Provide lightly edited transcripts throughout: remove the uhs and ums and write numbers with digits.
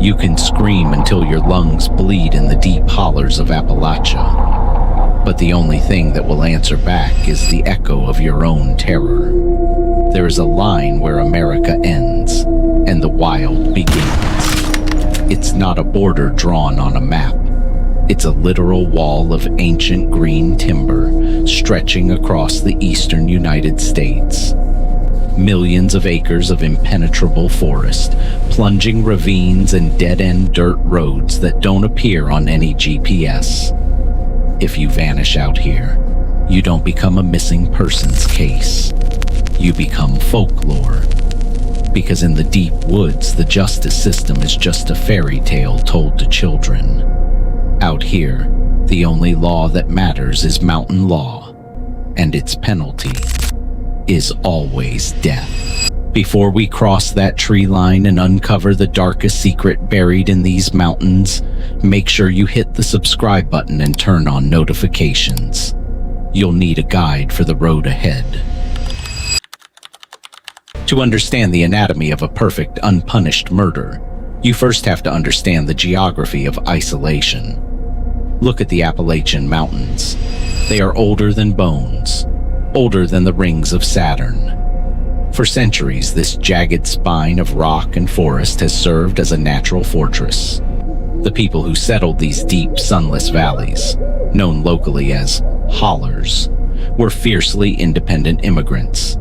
You can scream until your lungs bleed in the deep hollers of Appalachia, but the only thing that will answer back is the echo of your own terror. There is a line where America ends and the wild begins. It's not a border drawn on a map. It's a literal wall of ancient green timber stretching across the eastern United States. Millions of acres of impenetrable forest, plunging ravines and dead-end dirt roads that don't appear on any GPS. If you vanish out here, you don't become a missing persons case. You become folklore. Because in the deep woods, the justice system is just a fairy tale told to children. Out here, the only law that matters is mountain law, and its penalty is always death. Before we cross that tree line and uncover the darkest secret buried in these mountains, make sure you hit the subscribe button and turn on notifications. You'll need a guide for the road ahead. To understand the anatomy of a perfect, unpunished murder, you first have to understand the geography of isolation. Look at the Appalachian Mountains. They are older than bones, older than the rings of Saturn. For centuries, this jagged spine of rock and forest has served as a natural fortress. The people who settled these deep, sunless valleys, known locally as hollers, were fiercely independent immigrants.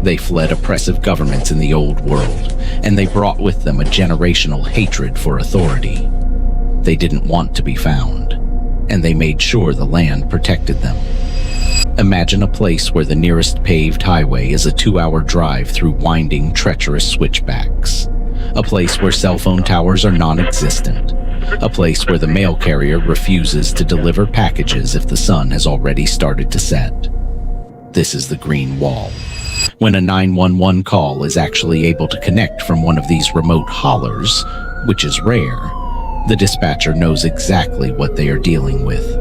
They fled oppressive governments in the old world, and they brought with them a generational hatred for authority. They didn't want to be found, and they made sure the land protected them. Imagine a place where the nearest paved highway is a 2-hour drive through winding, treacherous switchbacks. A place where cell phone towers are non-existent. A place where the mail carrier refuses to deliver packages if the sun has already started to set. This is the Green Wall. When a 911 call is actually able to connect from one of these remote hollers, which is rare, the dispatcher knows exactly what they are dealing with.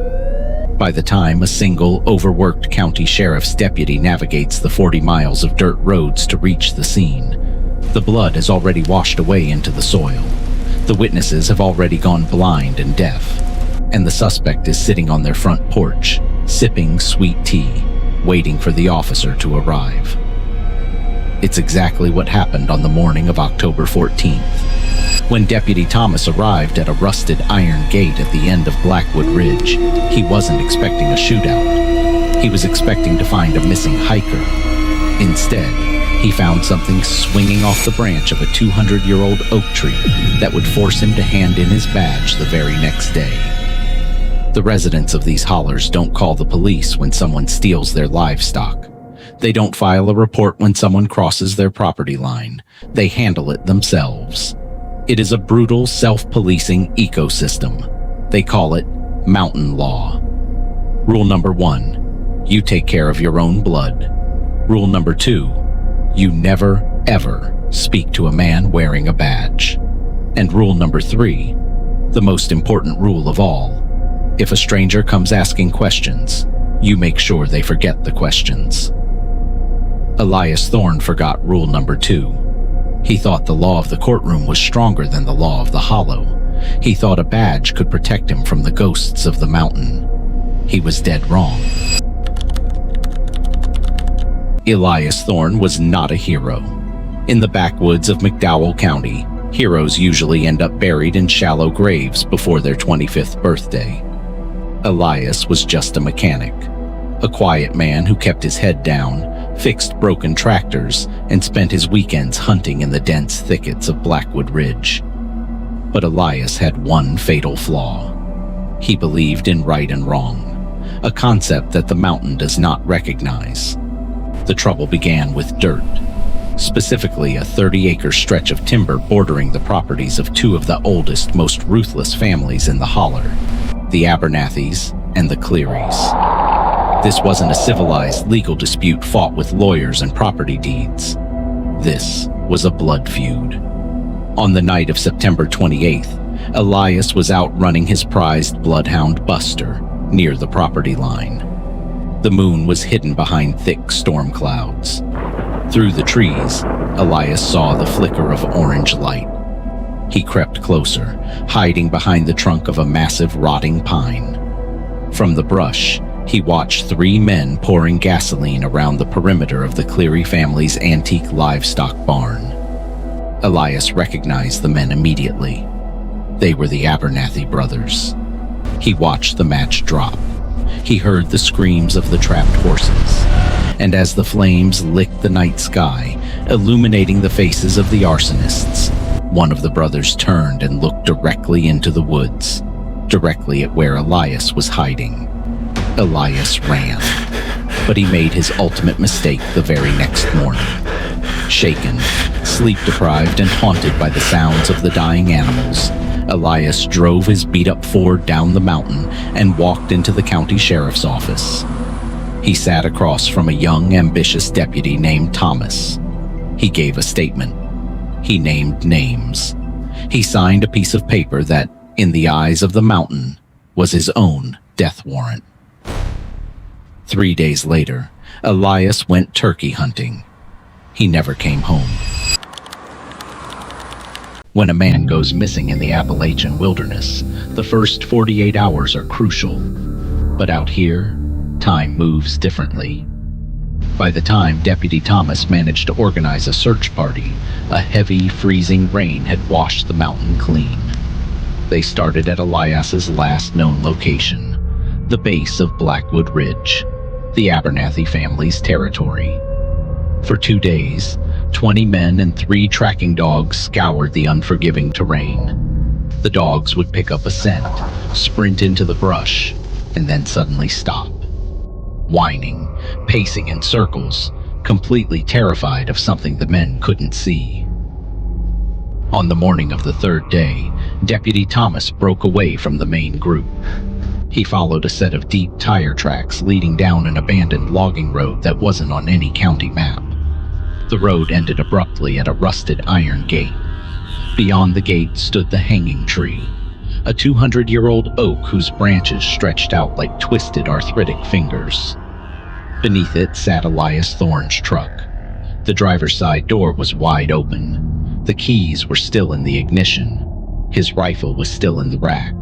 By the time a single, overworked county sheriff's deputy navigates the 40 miles of dirt roads to reach the scene, the blood has already washed away into the soil. The witnesses have already gone blind and deaf, and the suspect is sitting on their front porch, sipping sweet tea, waiting for the officer to arrive. It's exactly what happened on the morning of October 14th. When Deputy Thomas arrived at a rusted iron gate at the end of Blackwood Ridge, he wasn't expecting a shootout. He was expecting to find a missing hiker. Instead, he found something swinging off the branch of a 200-year-old oak tree that would force him to hand in his badge the very next day. The residents of these hollers don't call the police when someone steals their livestock. They don't file a report when someone crosses their property line. They handle it themselves. It is a brutal, self-policing ecosystem. They call it mountain law. Rule number 1, you take care of your own blood. Rule number 2, you never, ever speak to a man wearing a badge. And rule number 3, the most important rule of all, if a stranger comes asking questions, you make sure they forget the questions. Elias Thorne forgot rule number 2. He thought the law of the courtroom was stronger than the law of the hollow. He thought a badge could protect him from the ghosts of the mountain. He was dead wrong. Elias Thorne was not a hero. In the backwoods of McDowell County, heroes usually end up buried in shallow graves before their 25th birthday. Elias was just a mechanic, a quiet man who kept his head down, fixed broken tractors, and spent his weekends hunting in the dense thickets of Blackwood Ridge. But Elias had one fatal flaw. He believed in right and wrong, a concept that the mountain does not recognize. The trouble began with dirt, specifically a 30-acre stretch of timber bordering the properties of two of the oldest, most ruthless families in the holler, the Abernathys and the Clearys. This wasn't a civilized legal dispute fought with lawyers and property deeds. This was a blood feud. On the night of September 28th, Elias was out running his prized bloodhound Buster near the property line. The moon was hidden behind thick storm clouds. Through the trees, Elias saw the flicker of orange light. He crept closer, hiding behind the trunk of a massive rotting pine. From the brush, he watched 3 men pouring gasoline around the perimeter of the Cleary family's antique livestock barn. Elias recognized the men immediately. They were the Abernathy brothers. He watched the match drop. He heard the screams of the trapped horses, and as the flames licked the night sky, illuminating the faces of the arsonists, one of the brothers turned and looked directly into the woods, directly at where Elias was hiding. Elias ran, but he made his ultimate mistake the very next morning. Shaken, sleep-deprived, and haunted by the sounds of the dying animals, Elias drove his beat-up Ford down the mountain and walked into the county sheriff's office. He sat across from a young, ambitious deputy named Thomas. He gave a statement. He named names. He signed a piece of paper that, in the eyes of the mountain, was his own death warrant. 3 days later, Elias went turkey hunting. He never came home. When a man goes missing in the Appalachian wilderness, the first 48 hours are crucial. But out here, time moves differently. By the time Deputy Thomas managed to organize a search party, a heavy, freezing rain had washed the mountain clean. They started at Elias's last known location, the base of Blackwood Ridge, the Abernathy family's territory. For 2 days, 20 men and 3 tracking dogs scoured the unforgiving terrain. The dogs would pick up a scent, sprint into the brush, and then suddenly stop, whining, pacing in circles, completely terrified of something the men couldn't see. On the morning of the 3rd day, Deputy Thomas broke away from the main group. He followed a set of deep tire tracks leading down an abandoned logging road that wasn't on any county map. The road ended abruptly at a rusted iron gate. Beyond the gate stood the hanging tree, a 200-year-old oak whose branches stretched out like twisted arthritic fingers. Beneath it sat Elias Thorne's truck. The driver's side door was wide open. The keys were still in the ignition. His rifle was still in the rack.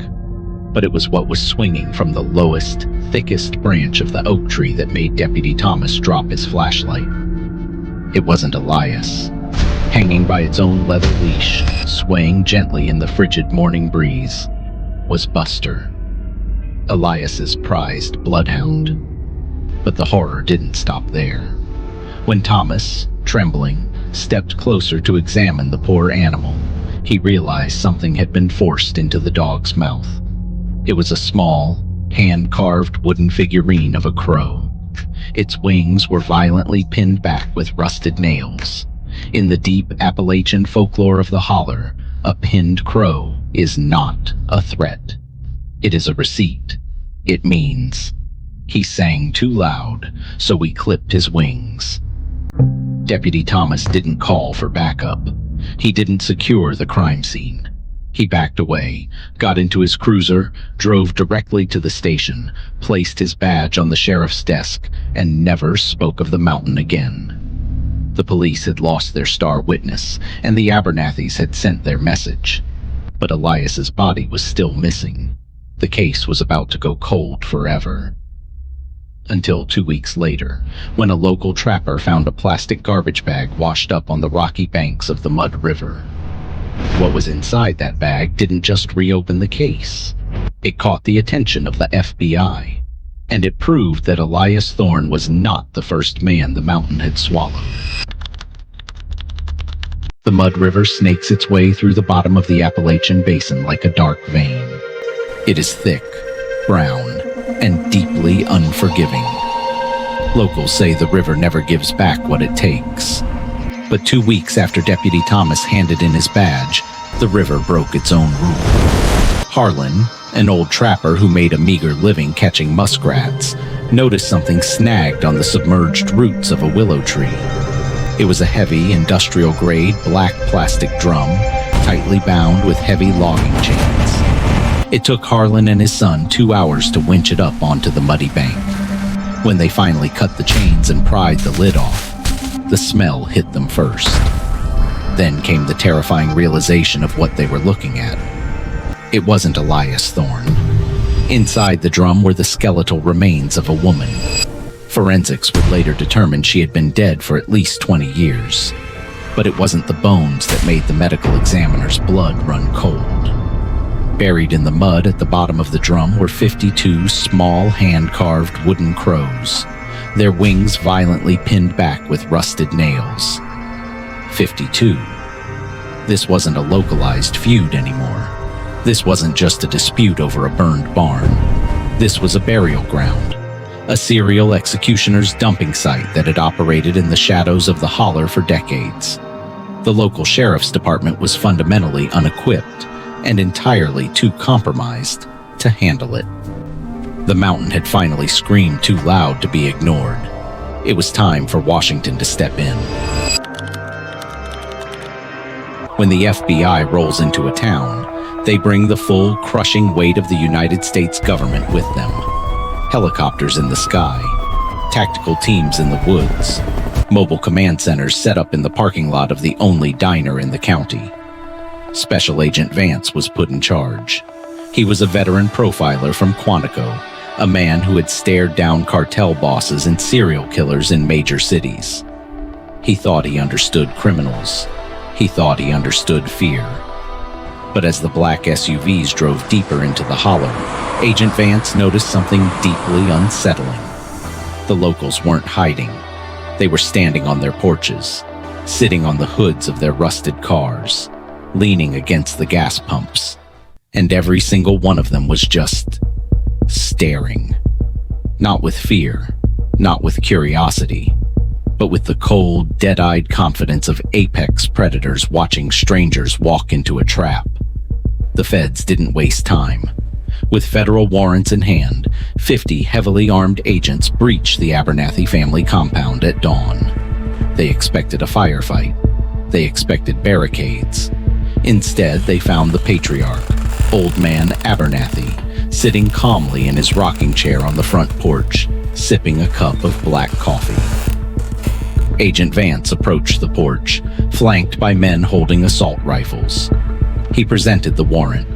But it was what was swinging from the lowest, thickest branch of the oak tree that made Deputy Thomas drop his flashlight. It wasn't Elias. Hanging by its own leather leash, swaying gently in the frigid morning breeze, was Buster, Elias's prized bloodhound. But the horror didn't stop there. When Thomas, trembling, stepped closer to examine the poor animal, he realized something had been forced into the dog's mouth. It was a small, hand-carved wooden figurine of a crow. Its wings were violently pinned back with rusted nails. In the deep Appalachian folklore of the holler, a pinned crow is not a threat. It is a receipt. It means, "He sang too loud, so we clipped his wings." Deputy Thomas didn't call for backup. He didn't secure the crime scene. He backed away, got into his cruiser, drove directly to the station, placed his badge on the sheriff's desk, and never spoke of the mountain again. The police had lost their star witness, and the Abernathys had sent their message. But Elias's body was still missing. The case was about to go cold forever. Until 2 weeks later, when a local trapper found a plastic garbage bag washed up on the rocky banks of the Mud River. What was inside that bag didn't just reopen the case. It caught the attention of the FBI, and it proved that Elias Thorne was not the first man the mountain had swallowed. The Mud River snakes its way through the bottom of the Appalachian Basin like a dark vein. It is thick, brown, and deeply unforgiving. Locals say the river never gives back what it takes. But 2 weeks after Deputy Thomas handed in his badge, the river broke its own rule. Harlan, an old trapper who made a meager living catching muskrats, noticed something snagged on the submerged roots of a willow tree. It was a heavy, industrial-grade black plastic drum, tightly bound with heavy logging chains. It took Harlan and his son 2 hours to winch it up onto the muddy bank. When they finally cut the chains and pried the lid off, the smell hit them first. Then came the terrifying realization of what they were looking at. It wasn't Elias Thorne. Inside the drum were the skeletal remains of a woman. Forensics would later determine she had been dead for at least 20 years. But it wasn't the bones that made the medical examiner's blood run cold. Buried in the mud at the bottom of the drum were 52 small hand-carved wooden crows, their wings violently pinned back with rusted nails. 52. This wasn't a localized feud anymore. This wasn't just a dispute over a burned barn. This was a burial ground, a serial executioner's dumping site that had operated in the shadows of the holler for decades. The local sheriff's department was fundamentally unequipped and entirely too compromised to handle it. The mountain had finally screamed too loud to be ignored. It was time for Washington to step in. When the FBI rolls into a town, they bring the full, crushing weight of the United States government with them. Helicopters in the sky, tactical teams in the woods, mobile command centers set up in the parking lot of the only diner in the county. Special Agent Vance was put in charge. He was a veteran profiler from Quantico, a man who had stared down cartel bosses and serial killers in major cities. He thought he understood criminals. He thought he understood fear. But as the black SUVs drove deeper into the holler, Agent Vance noticed something deeply unsettling. The locals weren't hiding. They were standing on their porches, sitting on the hoods of their rusted cars, leaning against the gas pumps. And every single one of them was just staring. Not with fear, not with curiosity, but with the cold, dead-eyed confidence of apex predators watching strangers walk into a trap. The feds didn't waste time. With federal warrants in hand, 50 heavily armed agents breached the Abernathy family compound at dawn. They expected a firefight. They expected barricades. Instead, they found the patriarch, Old Man Abernathy, sitting calmly in his rocking chair on the front porch, sipping a cup of black coffee. Agent Vance approached the porch, flanked by men holding assault rifles. He presented the warrant.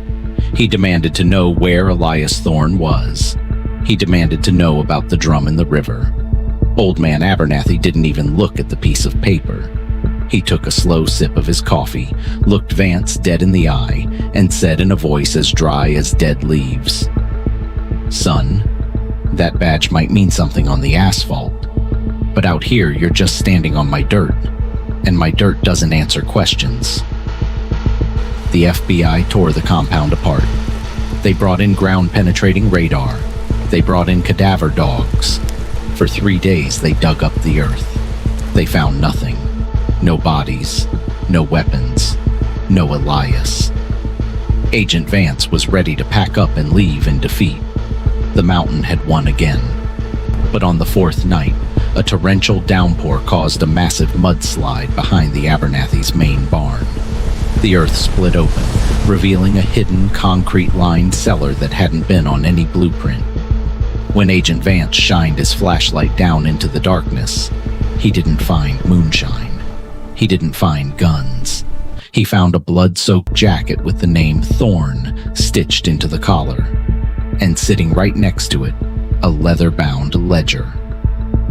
He demanded to know where Elias Thorne was. He demanded to know about the drum in the river. Old Man Abernathy didn't even look at the piece of paper. He took a slow sip of his coffee, looked Vance dead in the eye, and said in a voice as dry as dead leaves, "Son, that badge might mean something on the asphalt, but out here you're just standing on my dirt, and my dirt doesn't answer questions." The FBI tore the compound apart. They brought in ground-penetrating radar. They brought in cadaver dogs. For 3 days, they dug up the earth. They found nothing. No bodies, no weapons, no Elias. Agent Vance was ready to pack up and leave in defeat. The mountain had won again. But on the fourth night, a torrential downpour caused a massive mudslide behind the Abernathy's main barn. The earth split open, revealing a hidden, concrete-lined cellar that hadn't been on any blueprint. When Agent Vance shined his flashlight down into the darkness, he didn't find moonshine. He didn't find guns. He found a blood-soaked jacket with the name Thorne stitched into the collar. And sitting right next to it, a leather-bound ledger.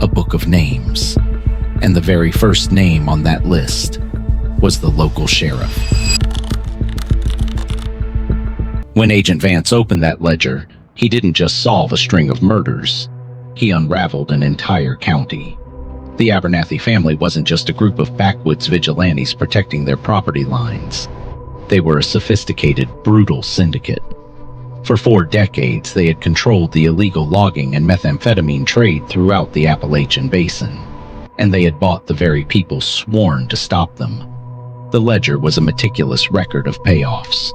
A book of names. And the very first name on that list was the local sheriff. When Agent Vance opened that ledger, he didn't just solve a string of murders. He unraveled an entire county. The Abernathy family wasn't just a group of backwoods vigilantes protecting their property lines. They were a sophisticated, brutal syndicate. For 4 decades, they had controlled the illegal logging and methamphetamine trade throughout the Appalachian basin, and they had bought the very people sworn to stop them. The ledger was a meticulous record of payoffs.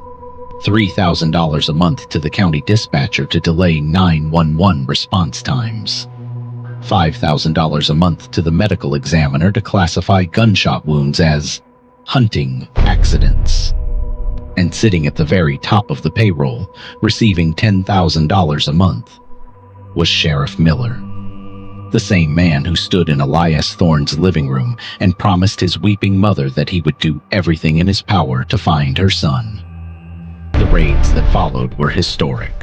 $3,000 a month to the county dispatcher to delay 911 response times. $5,000 a month to the medical examiner to classify gunshot wounds as hunting accidents. And sitting at the very top of the payroll, receiving $10,000 a month, was Sheriff Miller. The same man who stood in Elias Thorne's living room and promised his weeping mother that he would do everything in his power to find her son. The raids that followed were historic.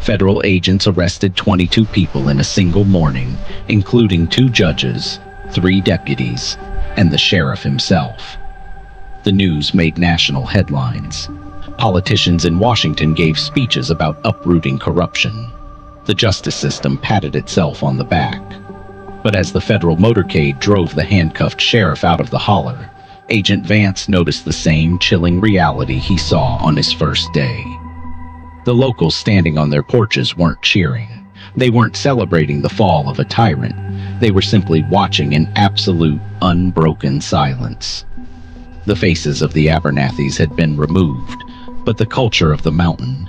Federal agents arrested 22 people in a single morning, including 2 judges, 3 deputies, and the sheriff himself. The news made national headlines. Politicians in Washington gave speeches about uprooting corruption. The justice system patted itself on the back. But as the federal motorcade drove the handcuffed sheriff out of the holler, Agent Vance noticed the same chilling reality he saw on his first day. The locals standing on their porches weren't cheering. They weren't celebrating the fall of a tyrant. They were simply watching in absolute, unbroken silence. The faces of the Abernathy's had been removed, but the culture of the mountain,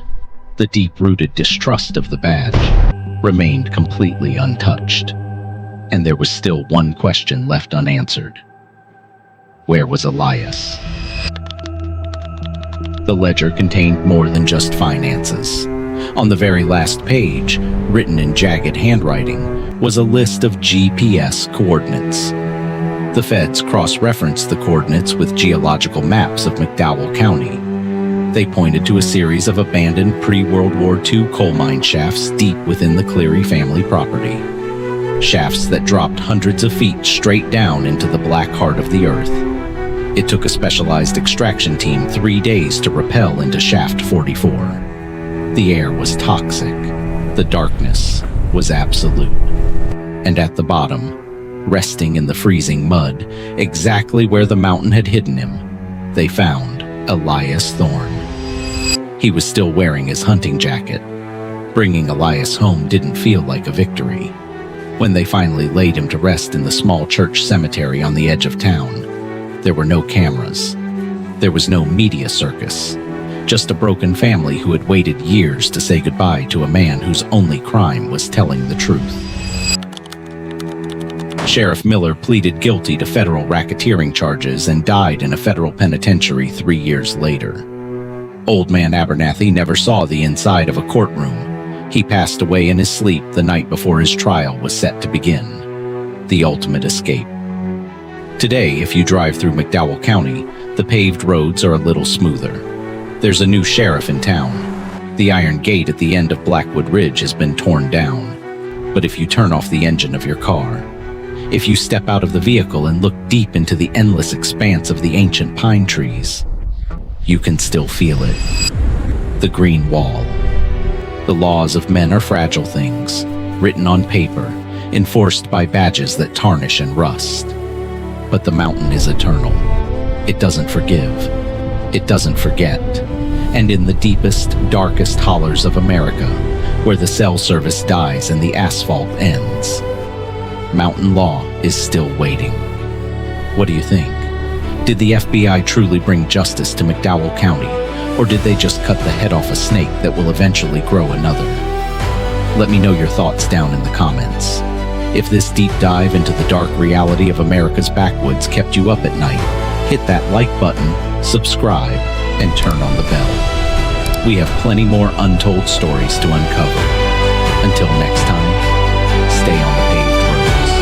the deep-rooted distrust of the badge, remained completely untouched. And there was still one question left unanswered. Where was Elias? The ledger contained more than just finances. On the very last page, written in jagged handwriting, was a list of GPS coordinates. The feds cross-referenced the coordinates with geological maps of McDowell County. They pointed to a series of abandoned pre-World War II coal mine shafts deep within the Cleary family property. Shafts that dropped hundreds of feet straight down into the black heart of the earth. It took a specialized extraction team 3 days to rappel into Shaft 44. The air was toxic. The darkness was absolute. And at the bottom, resting in the freezing mud, exactly where the mountain had hidden him, they found Elias Thorne. He was still wearing his hunting jacket. Bringing Elias home didn't feel like a victory. When they finally laid him to rest in the small church cemetery on the edge of town, there were no cameras. There was no media circus. Just a broken family who had waited years to say goodbye to a man whose only crime was telling the truth. Sheriff Miller pleaded guilty to federal racketeering charges and died in a federal penitentiary 3 years later. Old Man Abernathy never saw the inside of a courtroom. He passed away in his sleep the night before his trial was set to begin. The ultimate escape. Today, if you drive through McDowell County, the paved roads are a little smoother. There's a new sheriff in town. The iron gate at the end of Blackwood Ridge has been torn down. But if you turn off the engine of your car, if you step out of the vehicle and look deep into the endless expanse of the ancient pine trees, you can still feel it. The green wall. The laws of men are fragile things, written on paper, enforced by badges that tarnish and rust. But the mountain is eternal. It doesn't forgive. It doesn't forget. And in the deepest, darkest hollers of America, where the cell service dies and the asphalt ends, mountain law is still waiting. What do you think? Did the FBI truly bring justice to McDowell County? Or did they just cut the head off a snake that will eventually grow another? Let me know your thoughts down in the comments. If this deep dive into the dark reality of America's backwoods kept you up at night, hit that like button, subscribe, and turn on the bell. We have plenty more untold stories to uncover. Until next time.